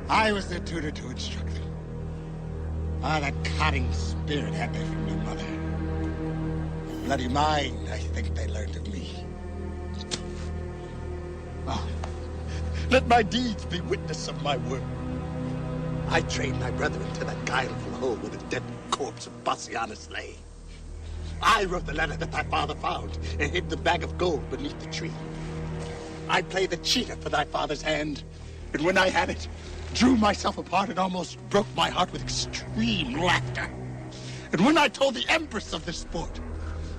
I was their tutor to instruct them. Ah, that cotting spirit had they from their mother. Bloody mind, I think they learned of me. Oh, let my deeds be witness of my work. I trained my brethren to that guileful hole where the dead corpse of Bassianus lay. I wrote the letter that thy father found and hid the bag of gold beneath the tree. I played the cheater for thy father's hand, and when I had it, drew myself apart and almost broke my heart with extreme laughter. And when I told the Empress of this sport,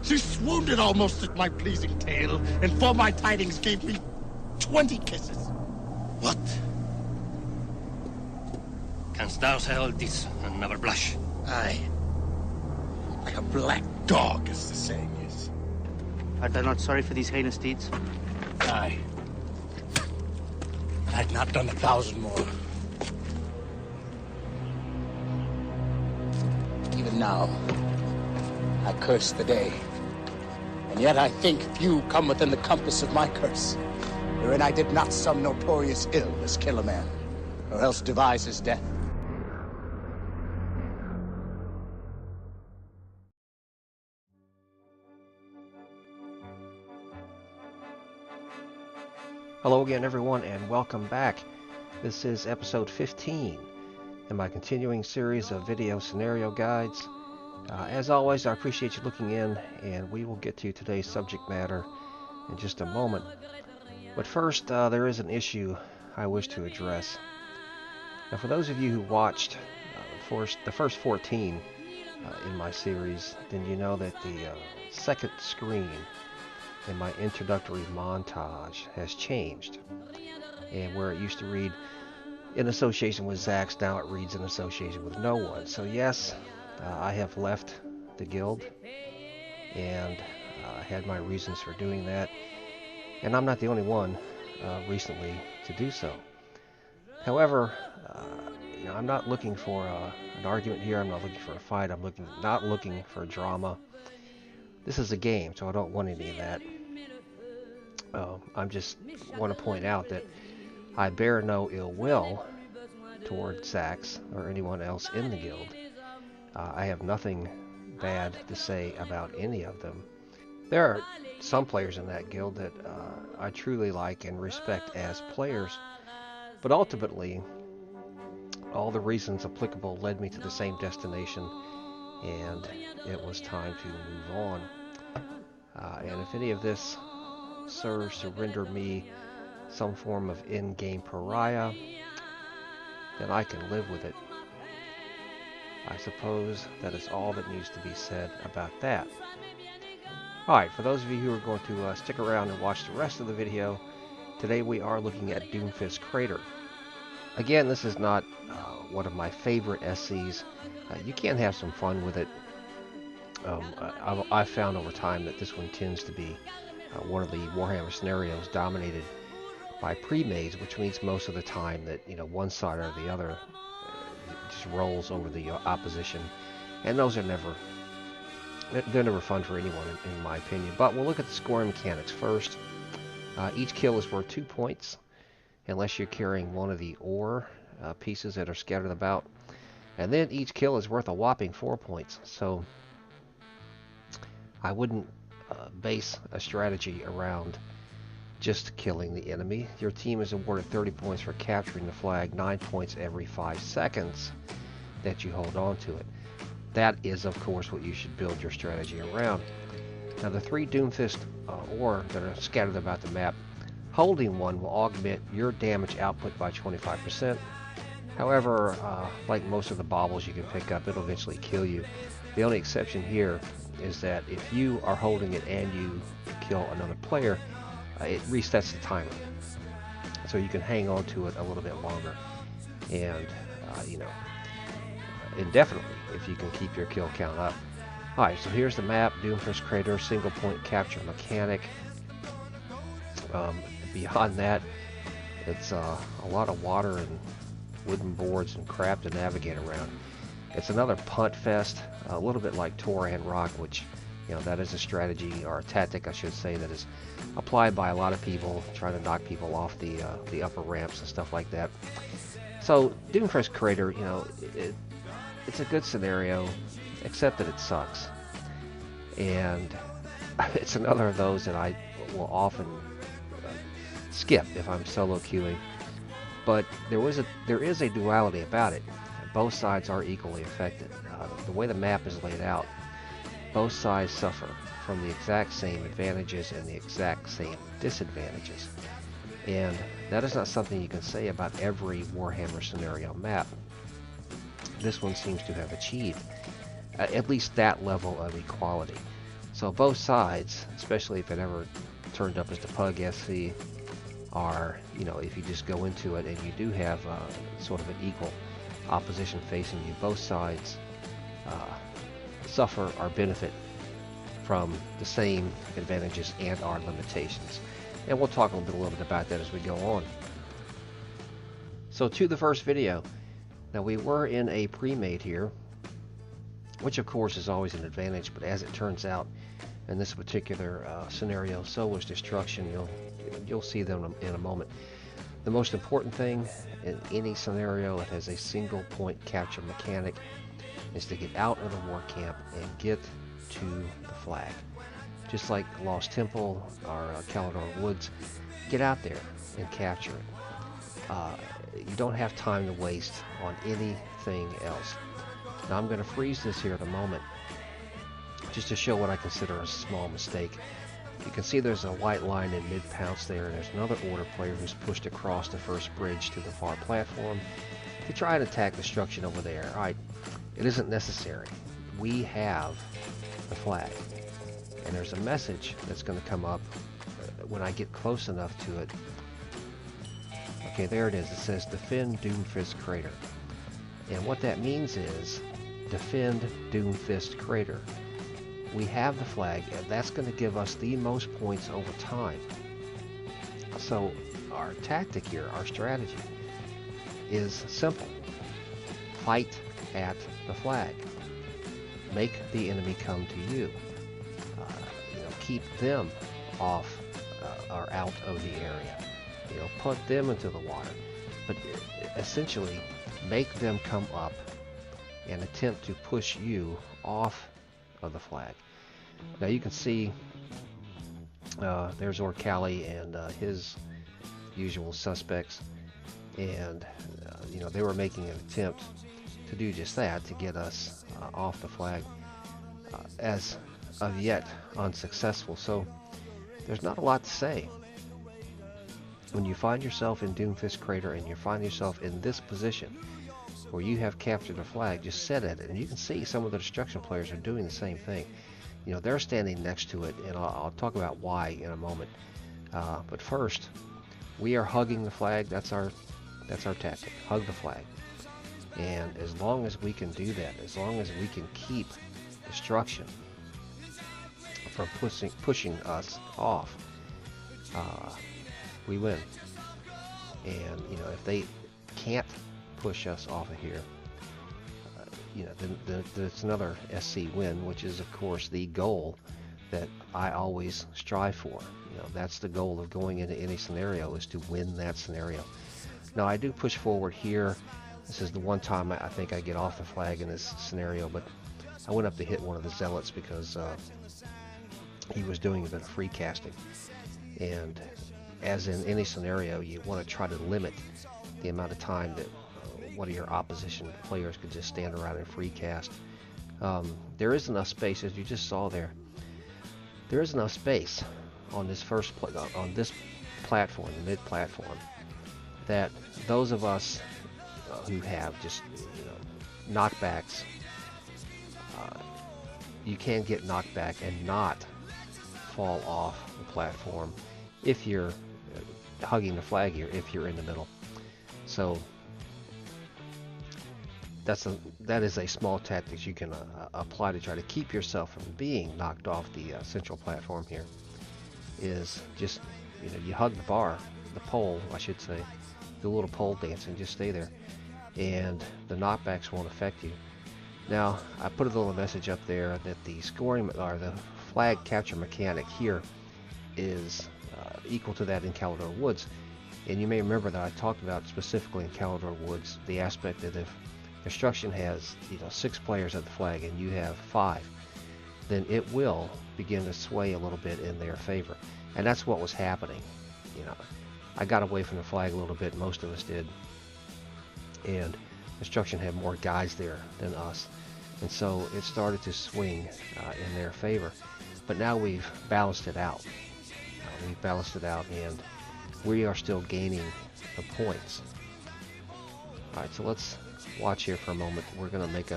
she swooned almost at my pleasing tale, and for my tidings gave me 20 kisses. What? Canst thou say all this and never blush? Aye. Like a black dog, as the saying is. Art thou not sorry for these heinous deeds? Aye. I'd not done 1,000 more. Even now, I curse the day. And yet I think few come within the compass of my curse, wherein I did not some notorious ill as kill a man, or else devise his death. Hello again, everyone, and welcome back. This is episode 15 in my continuing series of video scenario guides. As always, I appreciate you looking in, and we will get to today's subject matter in just a moment. But first, there is an issue I wish to address. Now, for those of you who watched the first 14 in my series, then you know that the second screen in my introductory montage has changed. And where it used to read in association with Zax, now it reads in association with no one. So yes, I have left the guild, and I had my reasons for doing that. And I'm not the only one recently to do so. However, I'm not looking for an argument here. I'm not looking for a fight. I'm not looking for drama. This is a game, so I don't want any of that. I just want to point out that I bear no ill will toward Zax or anyone else in the guild. I have nothing bad to say about any of them. There are some players in that guild that I truly like and respect as players, but ultimately, all the reasons applicable led me to the same destination, and it was time to move on. And if any of this serves to render me some form of in-game pariah, then I can live with it. I suppose that is all that needs to be said about that. Alright, for those of you who are going to stick around and watch the rest of the video, today we are looking at Doomfist Crater. Again, this is not one of my favorite SCs. You can have some fun with it. I've found over time that this one tends to be one of the Warhammer scenarios dominated by pre-mades, which means most of the time that one side or the other just rolls over the opposition, and those are they're never fun for anyone in my opinion. But we'll look at the scoring mechanics first. Each kill is worth 2 points unless you're carrying one of the ore pieces that are scattered about, and then each kill is worth a whopping 4 points. So I wouldn't base a strategy around just killing the enemy. Your team is awarded 30 points for capturing the flag, 9 points every 5 seconds that you hold on to it. That is, of course, what you should build your strategy around. Now, the 3 Doomfist ore that are scattered about the map, holding one will augment your damage output by 25%. However, like most of the baubles you can pick up, it'll eventually kill you. The only exception here is that if you are holding it and you kill another player, it resets the timer, so you can hang on to it a little bit longer, and indefinitely if you can keep your kill count up. Alright, so here's the map. Doomfist Crater, single point capture mechanic. Beyond that, it's a lot of water and wooden boards and crap to navigate around. It's another punt fest, a little bit like Toran Rock, which that is a strategy, or a tactic I should say, that is applied by a lot of people trying to knock people off the upper ramps and stuff like that. So Doomfist Crater, it's a good scenario, except that it sucks. And it's another of those that I will often skip if I'm solo queuing. But there is a duality about it. Both sides are equally affected. The way the map is laid out, both sides suffer from the exact same advantages and the exact same disadvantages. And that is not something you can say about every Warhammer scenario map. This one seems to have achieved at least that level of equality. So both sides, especially if it ever turned up as the Pug SC, are, if you just go into it and you do have sort of an equal opposition facing you, both sides suffer or benefit from the same advantages and our limitations. And we'll talk a little bit about that as we go on. So to the first video. Now we were in a pre-made here, which of course is always an advantage, but as it turns out in this particular scenario, so was destruction. You'll see them in a moment. The most important thing in any scenario that has a single point capture mechanic is to get out of the war camp and get to the flag. Just like Lost Temple or Calidor Woods, get out there and capture it. You don't have time to waste on anything else. Now I'm going to freeze this here at a moment just to show what I consider a small mistake. You can see there's a white line in mid-pounce there, and there's another Order player who's pushed across the first bridge to the far platform to try and attack destruction over there. Alright, it isn't necessary. We have the flag. And there's a message that's going to come up when I get close enough to it. Okay, there it is. It says defend Doomfist Crater. And what that means is defend Doomfist Crater. We have the flag, and that's going to give us the most points over time. So our tactic here, our strategy, is simple. Fight at the flag. Make the enemy come to you. Keep them off or out of the area. Put them into the water. But essentially, make them come up and attempt to push you off of the flag. Now you can see there's Orcali and his usual suspects, and they were making an attempt to do just that, to get us off the flag, as of yet unsuccessful. So there's not a lot to say. When you find yourself in Doomfist Crater and you find yourself in this position where you have captured a flag, just sit at it. And you can see some of the destruction players are doing the same thing. They're standing next to it, and I'll talk about why in a moment. But first, we are hugging the flag. That's our tactic. Hug the flag. And as long as we can do that, as long as we can keep destruction from pushing us off, we win. And if they can't push us off of here, then it's another SC win, which is of course the goal that I always strive for. That's the goal of going into any scenario, is to win that scenario. Now I do push forward here. This is the one time I think I get off the flag in this scenario, but I went up to hit one of the zealots because he was doing a bit of free casting. And as in any scenario, you want to try to limit the amount of time that one of your opposition players could just stand around and free cast. There is enough space, as you just saw there. There is enough space on this on this platform, the mid platform, that those of us who have just knockbacks, you can get knocked back and not fall off the platform if you're hugging the flag here, if you're in the middle. So that is a small tactic you can apply to try to keep yourself from being knocked off the central platform here. Is just you hug the bar, the pole I should say, do a little pole dancing, just stay there, and the knockbacks won't affect you. Now I put a little message up there that the scoring or the flag capture mechanic here is equal to that in Calidor Woods. And you may remember that I talked about specifically in Calidor Woods the aspect that if construction has 6 players at the flag and you have 5, then it will begin to sway a little bit in their favor. And that's what was happening. I got away from the flag a little bit, most of us did, and construction had more guys there than us, and so it started to swing in their favor. But now we've balanced it out. And we are still gaining the points. All right, so let's watch here for a moment. We're going to make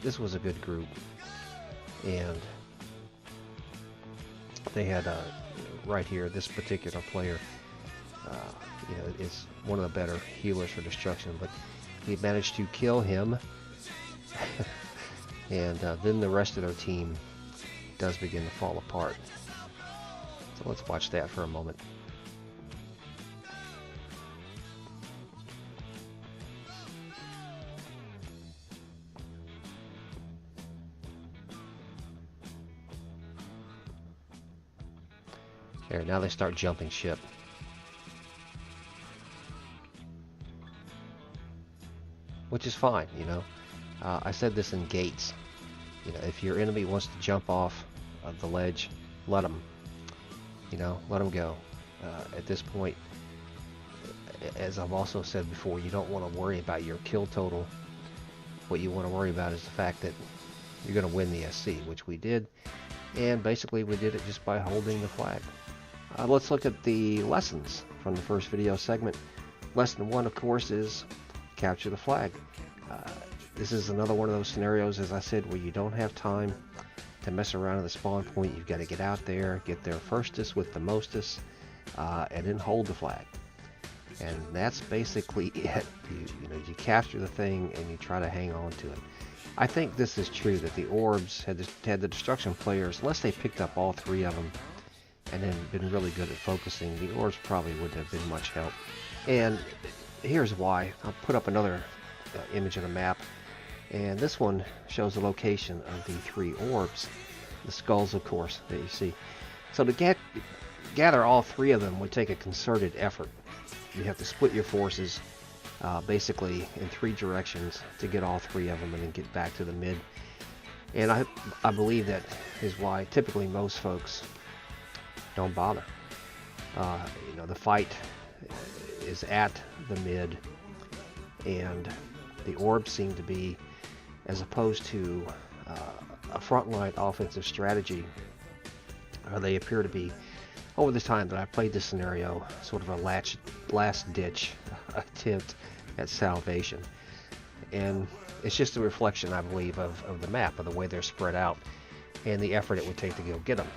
this was a good group, and they had right here, this particular player, is one of the better healers for destruction, but we managed to kill him, and then the rest of their team does begin to fall apart. So let's watch that for a moment. There, now they start jumping ship. Which is fine, I said this in Gates. If your enemy wants to jump off of the ledge, let them. Let them go. At this point, as I've also said before, you don't want to worry about your kill total. What you want to worry about is the fact that you're going to win the SC, which we did. And basically we did it just by holding the flag. Let's look at the lessons from the first video segment. Lesson 1, of course, is capture the flag. This is another one of those scenarios, as I said, where you don't have time to mess around at the spawn point. You've got to get out there, get there firstest with the mostest, and then hold the flag. And that's basically it. You capture the thing and you try to hang on to it. I think this is true, that the orbs had the destruction players, unless they picked up all 3 of them and then been really good at focusing, the orbs probably wouldn't have been much help. And here's why. I'll put up another image of the map, and this one shows the location of the 3 orbs, the skulls, of course, that you see. So to gather all 3 of them would take a concerted effort. You have to split your forces basically in 3 directions to get all 3 of them and then get back to the mid. And I believe that is why typically most folks don't bother. The fight is at the mid, and the orbs seem to be, as opposed to a frontline offensive strategy, they appear to be, over the time that I played this scenario, sort of a last-ditch attempt at salvation. And it's just a reflection, I believe, of the map, of the way they're spread out, and the effort it would take to go get them.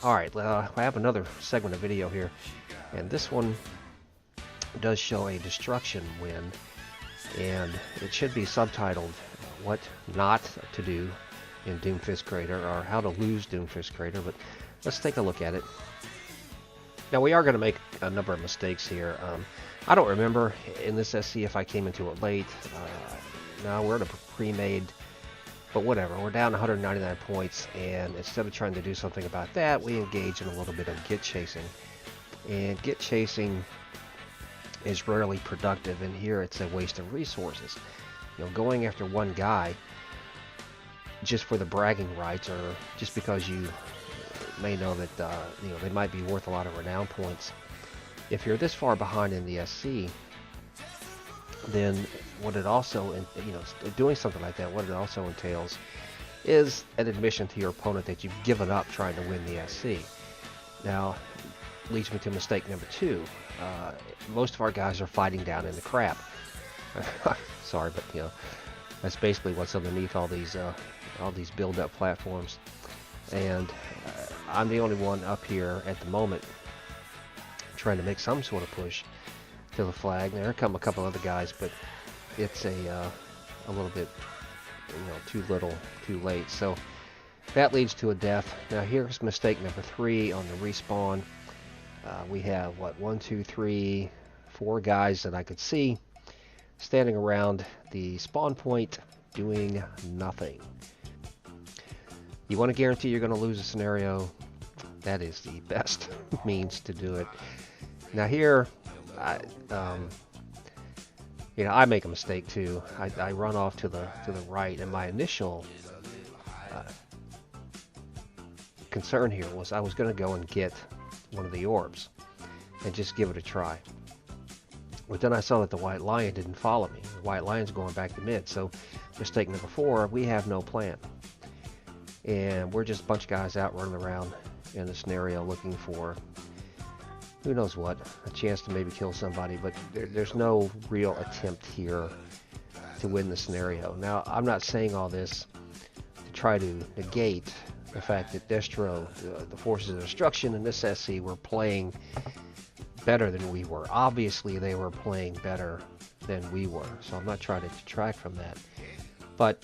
Alright, I have another segment of video here, and this one does show a destruction win, and it should be subtitled "What Not to Do in Doomfist Crater," or "How to Lose Doomfist Crater," but let's take a look at it. Now, we are going to make a number of mistakes here. I don't remember in this SC if I came into it late. No, we're in a pre-made, but whatever. We're down 199 points, and instead of trying to do something about that, we engage in a little bit of git chasing. And git chasing is rarely productive, and here it's a waste of resources. Going after one guy just for the bragging rights, or just because you may know that they might be worth a lot of renown points. If you're this far behind in the SC, then what it also, doing something like that, what it also entails is an admission to your opponent that you've given up trying to win the SC. Now, leads me to mistake number 2. Most of our guys are fighting down in the crap. Sorry, but that's basically what's underneath all these build-up platforms. And I'm the only one up here at the moment trying to make some sort of push to the flag. There come a couple other guys, but it's a little bit too little, too late. So that leads to a death. Now here's mistake number 3 on the respawn. We have 1, 2, 3, 4 guys that I could see standing around the spawn point doing nothing. You want to guarantee you're going to lose a scenario? that is the best means to do it. Now here, I make a mistake too. I run off to the right, and my initial concern here was I was going to go and get one of the orbs and just give it a try. But then I saw that the white lion didn't follow me. The white lion's going back to mid. So mistake number 4, we have no plan. And we're just a bunch of guys out running around in the scenario looking for who knows what, a chance to maybe kill somebody, but there's no real attempt here to win the scenario. Now, I'm not saying all this to try to negate the fact that Destro, the Forces of Destruction, and this SC were playing better than we were. Obviously, they were playing better than we were, so I'm not trying to detract from that. But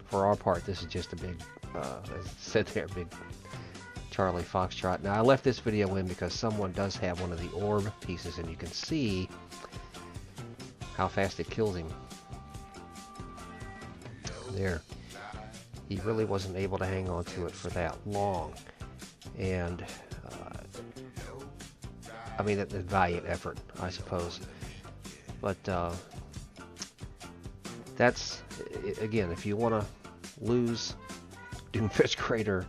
for our part, this is just a big, as I said there, big Charlie Foxtrot. Now, I left this video in because someone does have one of the orb pieces, and you can see how fast it kills him. There. He really wasn't able to hang on to it for that long. And, I mean, it's a valiant effort, I suppose. But, that's, again, if you want to lose Doomfist Crater,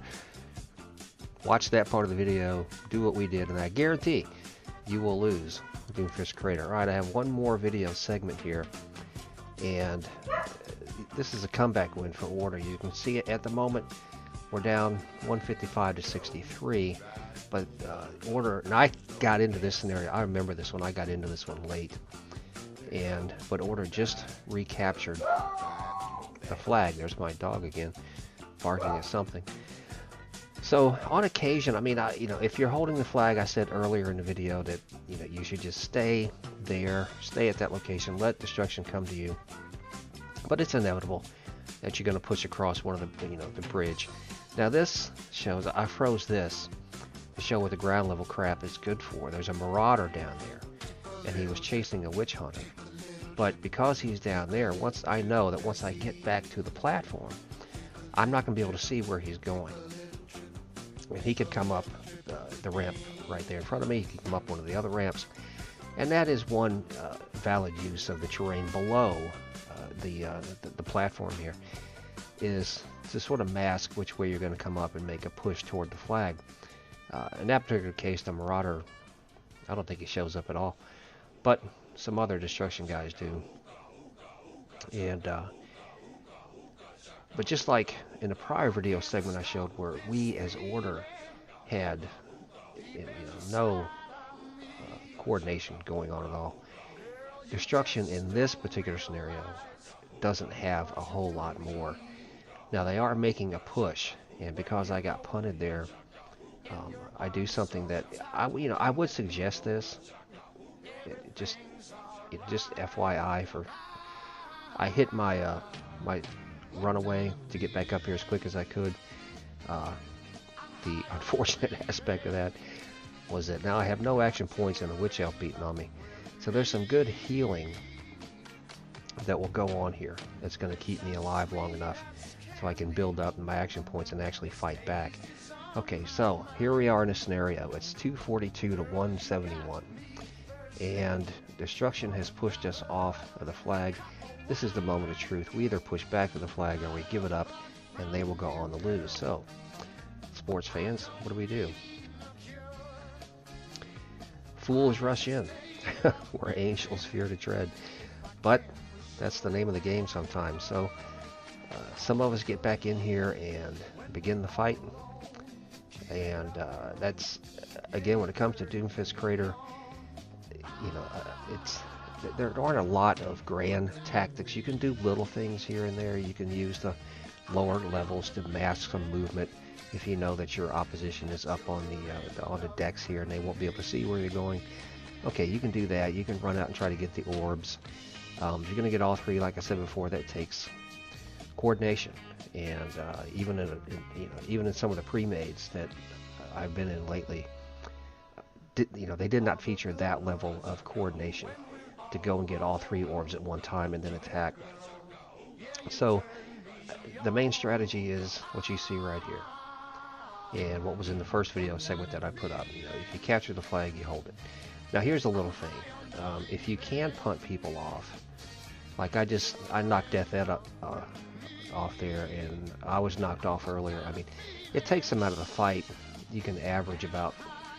watch that part of the video, do what we did, and I guarantee you will lose Doomfist Crater. Alright, I have one more video segment here, and this is a comeback win for Order. You can see it at the moment. We're down 155 to 63, but Order, and I got into this scenario, I remember this one, I got into this one late, but Order just recaptured the flag. There's my dog again, barking at something. So on occasion, I mean, if you're holding the flag, I said earlier in the video that you should just stay there, stay at that location, let destruction come to you. But it's inevitable that you're going to push across one of the bridge. Now this shows, I froze this to show what the ground level crap is good for. There's a marauder down there, and he was chasing a witch hunter. But because he's down there, I know that once I get back to the platform, I'm not going to be able to see where he's going. And he could come up the ramp right there in front of me. He could come up one of the other ramps. And that is one valid use of the terrain below the platform here, is to sort of mask which way you're going to come up and make a push toward the flag. In that particular case, the Marauder, I don't think he shows up at all. But some other destruction guys do. And but just like in the prior video segment I showed where we as Order had no coordination going on at all, destruction in this particular scenario doesn't have a whole lot more. Now they are making a push, and because I got punted there, I do something that I would suggest this. Just FYI, I hit my my runaway to get back up here as quick as I could. The unfortunate aspect of that was that now I have no action points and a witch elf beating on me. So there's some good healing that will go on here that's going to keep me alive long enough so I can build up my action points and actually fight back. Okay, so here we are in a scenario. It's 242 to 171. And destruction has pushed us off of the flag. This is the moment of truth. We either push back to the flag or we give it up, and they will go on to lose. So, sports fans, what do we do? Fools rush in, where angels fear to tread. But that's the name of the game sometimes. So, some of us get back in here and begin the fight. And that's, again, when it comes to Doomfist Crater, there aren't a lot of grand tactics. You can do little things here and there. You can use the lower levels to mask some movement if you know that your opposition is up on the decks here and they won't be able to see where you're going. Okay, you can do that. You can run out and try to get the orbs. If you're going to get all three, like I said before, that takes coordination. And even in some of the pre-mades that I've been in lately, they did not feature that level of coordination to go and get all three orbs at one time and then attack. So the main strategy is what you see right here. and what was in the first video segment that I put up. You know, if you capture the flag, you hold it. Now here's a little thing. If you can punt people off, like I knocked Death Ed off there, and I was knocked off earlier. I mean, it takes them out of the fight. You can average about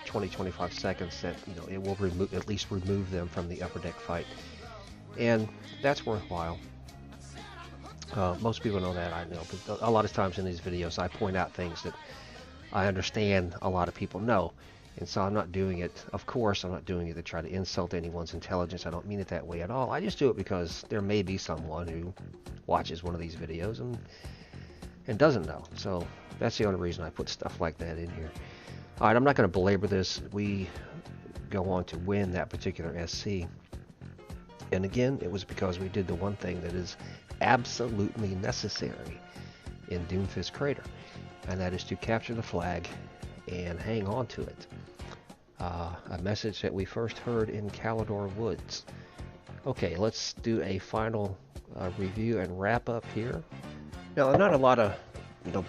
20-25 seconds that, you know, it will at least remove them from the upper deck fight, and that's worthwhile. Most people know that, I know, but a lot of times in these videos I point out things that I understand a lot of people know, and so I'm not doing it, of course, I'm not doing it to try to insult anyone's intelligence. I don't mean it that way at all. I just do it because there may be someone who watches one of these videos and doesn't know. So that's the only reason I put stuff like that in here. Alright, I'm not going to belabor this. We go on to win that particular SC. And again, it was because we did the one thing that is absolutely necessary in Doomfist Crater, and that is to capture the flag and hang on to it. A message that we first heard in Calidor Woods. Okay, let's do a final review and wrap up here. Now, not a lot of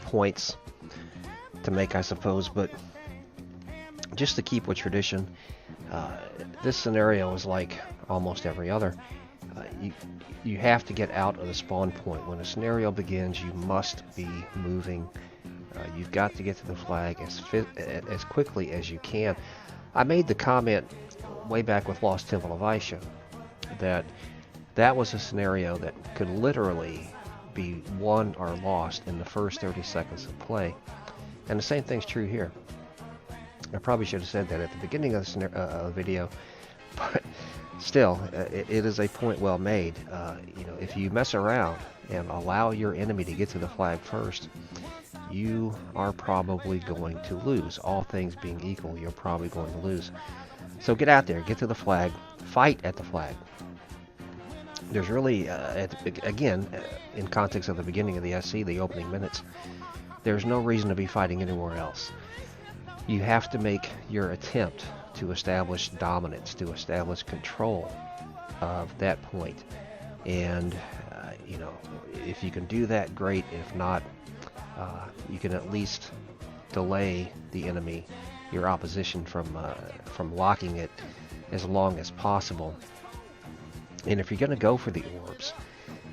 points to make, I suppose, but just to keep with tradition, this scenario is like almost every other. You have to get out of the spawn point. When a scenario begins, you must be moving. You've got to get to the flag as quickly as you can. I made the comment way back with Lost Temple of Aisha that was a scenario that could literally be won or lost in the first 30 seconds of play. And the same thing's true here. I probably should have said that at the beginning of the video, but still, it is a point well made. If you mess around and allow your enemy to get to the flag first, you are probably going to lose. All things being equal, you're probably going to lose. So get out there, get to the flag, fight at the flag. There's really, again, in context of the beginning of the SC, the opening minutes, there's no reason to be fighting anywhere else. You have to make your attempt to establish dominance, to establish control of that point. And, if you can do that, great. If not, you can at least delay the enemy, your opposition, from locking it as long as possible. And if you're going to go for the orbs,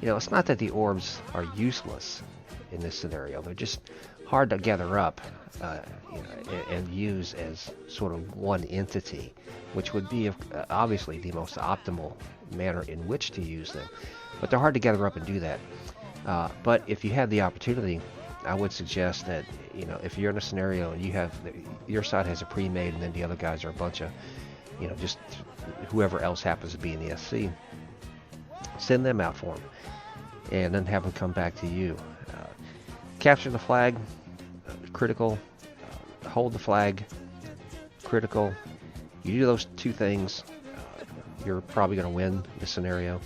it's not that the orbs are useless in this scenario. They're just hard to gather up and use as sort of one entity, which would be obviously the most optimal manner in which to use them. But they're hard to gather up and do that. But if you have the opportunity, I would suggest that, if you're in a scenario and your side has a pre-made and then the other guys are a bunch of, just whoever else happens to be in the SC, send them out for them and then have them come back to you. Capture the flag, critical. Hold the flag, critical. You do those two things, you're probably going to win the scenario.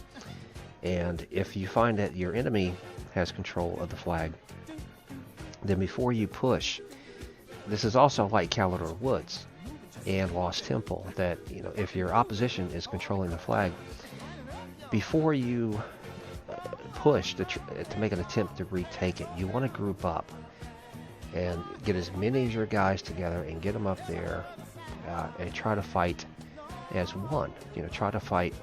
And if you find that your enemy has control of the flag, then before you push, this is also like Calidor Woods and Lost Temple, that if your opposition is controlling the flag, before you push to make an attempt to retake it, you want to group up and get as many of your guys together and get them up there and try to fight as one. Try to fight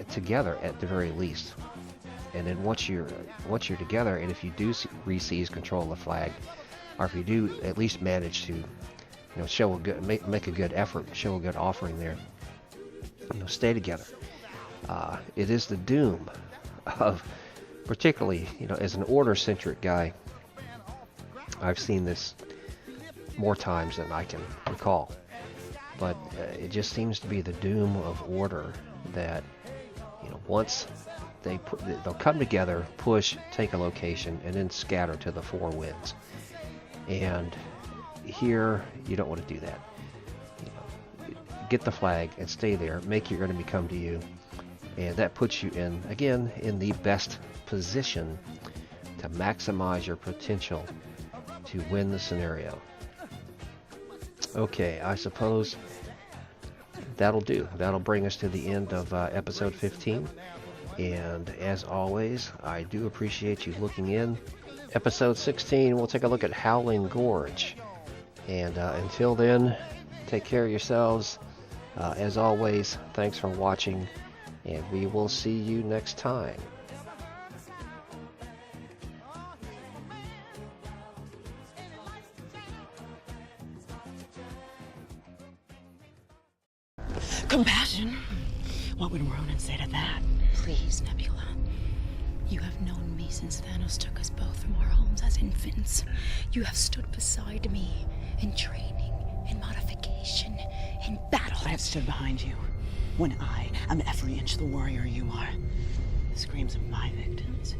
together at the very least. And then once you're together, and if you do re-seize control of the flag, or if you do at least manage to show make a good effort, show a good offering there, stay together. It is the doom of, particularly as an order-centric guy, I've seen this more times than I can recall, but it just seems to be the doom of order that once they'll come together, push, take a location, and then scatter to the four winds. And here you don't want to do that. Get the flag and stay there. Make your enemy come to you, and that puts you in the best position to maximize your potential to win the scenario. Okay, I suppose that'll do. That'll bring us to the end of episode 15. And as always, I do appreciate you looking in. Episode 16, we'll take a look at Howling Gorge. And until then, take care of yourselves. As always, thanks for watching, and we will see you next time. Compassion? What would Ronan say to that? Please, Nebula. You have known me since Thanos took us both from our homes as infants. You have stood beside me in training, in modification, in battle. I have stood behind you when I am every inch the warrior you are. The screams of my victims